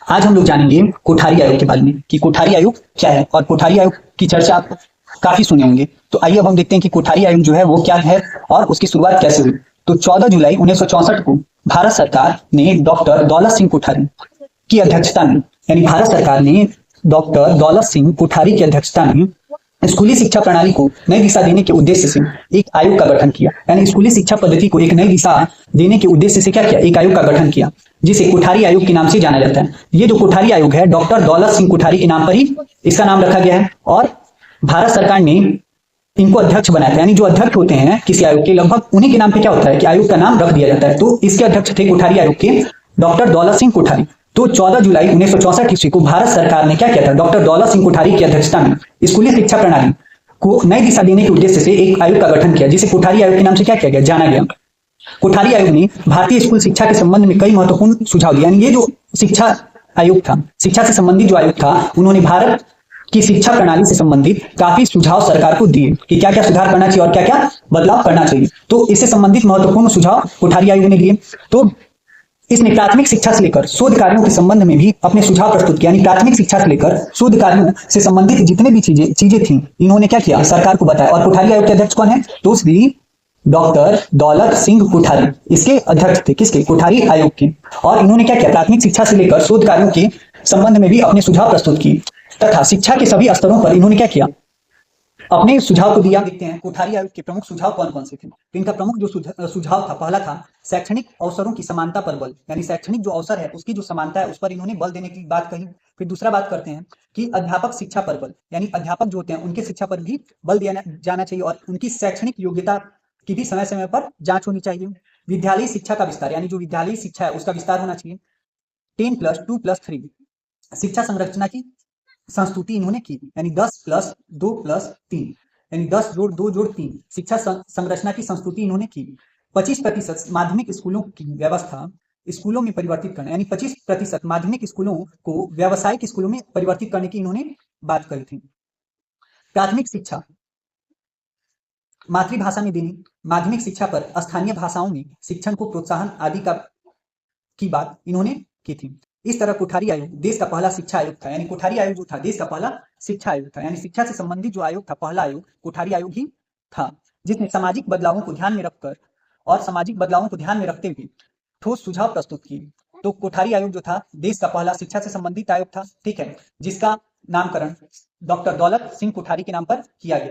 आज हम लोग जानेंगे कोठारी आयोग के बारे में कि कोठारी आयोग क्या है। और कोठारी आयोग की चर्चा आप काफी सुने होंगे। तो आइए अब हम देखते हैं कि कोठारी आयोग जो है वो क्या है और उसकी शुरुआत कैसे हुई। तो 14 जुलाई 1964 को भारत सरकार ने डॉक्टर दौलत सिंह कोठारी की अध्यक्षता में, यानी भारत सरकार ने डॉक्टर दौलत सिंह कोठारी की अध्यक्षता में स्कूली शिक्षा प्रणाली को नई दिशा देने के उद्देश्य से एक आयोग का गठन किया। यानी स्कूली शिक्षा पद्धति को एक नई दिशा देने के उद्देश्य से क्या किया, एक आयोग का गठन किया जिसे कोठारी आयोग के नाम से जाना जाता है। ये जो कोठारी आयोग है डॉक्टर दौलत सिंह कोठारी के नाम पर ही इसका नाम रखा गया है और भारत सरकार ने इनको अध्यक्ष बनाया था। यानी जो अध्यक्ष होते हैं किसी आयोग के, लगभग उन्हीं के नाम पे क्या होता है कि आयोग का नाम रख दिया जाता है। तो इसके अध्यक्ष थे कोठारी आयोग के डॉक्टर दौलत सिंह कोठारी। तो 14 जुलाई 1964 ईस्वी को भारत सरकार ने क्या किया था, डॉक्टर दौलत सिंह कोठारी की अध्यक्षता में स्कूली शिक्षा प्रणाली को नई दिशा देने के उद्देश्य से एक आयोग का गठन किया जिसे कोठारी आयोग के नाम से क्या किया गया, जाना गया। कोठारी आयोग ने भारतीय स्कूल शिक्षा के संबंध में कई महत्वपूर्ण सुझाव दिए। यानी ये जो शिक्षा आयोग था, शिक्षा से संबंधित जो आयोग था, उन्होंने भारत की शिक्षा प्रणाली से संबंधित काफी सुझाव सरकार को दिए कि क्या क्या सुधार करना चाहिए और क्या क्या बदलाव करना चाहिए। तो इससे संबंधित महत्वपूर्ण सुझाव कोठारी आयोग ने दिए। तो इसने प्राथमिक शिक्षा से लेकर शोध कार्यों के संबंध में भी अपने सुझाव प्रस्तुत किया। यानी प्राथमिक शिक्षा से लेकर शोध कार्यों से संबंधित जितने भी चीजें थी, इन्होंने क्या किया, सरकार को बताया। और कोठारी आयोग के अध्यक्ष कौन है, तो श्री डॉक्टर दौलत सिंह कोठारी इसके अध्यक्ष थे, किसके, कोठारी आयोग के। और इन्होंने क्या किया, प्राथमिक शिक्षा से लेकर शोध कार्यों के संबंध में भी अपने सुझाव प्रस्तुत किए तथा शिक्षा के सभी स्तरों पर इन्होंने क्या किया, अपने सुझाव को दिया। देखते हैं कोठारी आयोग के प्रमुख सुझाव कौन कौन से थे। तो इनका प्रमुख जो सुझाव था, पहला था शैक्षणिक अवसरों की समानता पर बल। यानी शैक्षणिक जो अवसर है उसकी जो समानता है उस पर इन्होंने बल देने की बात कही। फिर दूसरा बात करते हैं कि अध्यापक शिक्षा पर बल, यानी अध्यापक जो होते हैं उनके शिक्षा पर भी बल दिया जाना चाहिए और उनकी शैक्षणिक योग्यता की भी समय समय पर जांच होनी चाहिए। विद्यालय शिक्षा का विस्तार, यानी जो विद्यालय शिक्षा है उसका विस्तार होना चाहिए। 10+2+3 शिक्षा संरचना की संस्तुति इन्होंने की, यानी 10+2+3 यानी 10 जोड़ 2 जोड़ 3 शिक्षा संरचना की संस्तुति इन्होंने की। 25% माध्यमिक स्कूलों की व्यवस्था स्कूलों में परिवर्तित करना, यानी 25% माध्यमिक स्कूलों को व्यावसायिक स्कूलों में परिवर्तित करने की इन्होंने बात कही थी। प्राथमिक शिक्षा मातृभाषा में देनी, माध्यमिक शिक्षा पर स्थानीय भाषाओं में शिक्षण को प्रोत्साहन आदि की बात इन्होंने की थी। इस तरह कोठारी आयोग देश का पहला शिक्षा आयोग था। यानी कोठारी आयोग जो था देश का पहला शिक्षा आयोग था। यानी शिक्षा से संबंधित जो आयोग था, पहला आयोग कोठारी आयोग ही था, जिसने सामाजिक बदलावों को ध्यान में रखकर और सामाजिक बदलावों को ध्यान में रखते हुए ठोस सुझाव प्रस्तुत किए। तो कोठारी आयोग जो था देश का पहला शिक्षा से संबंधित आयोग था, ठीक है, जिसका नामकरण डॉक्टर दौलत सिंह कोठारी के नाम पर किया गया।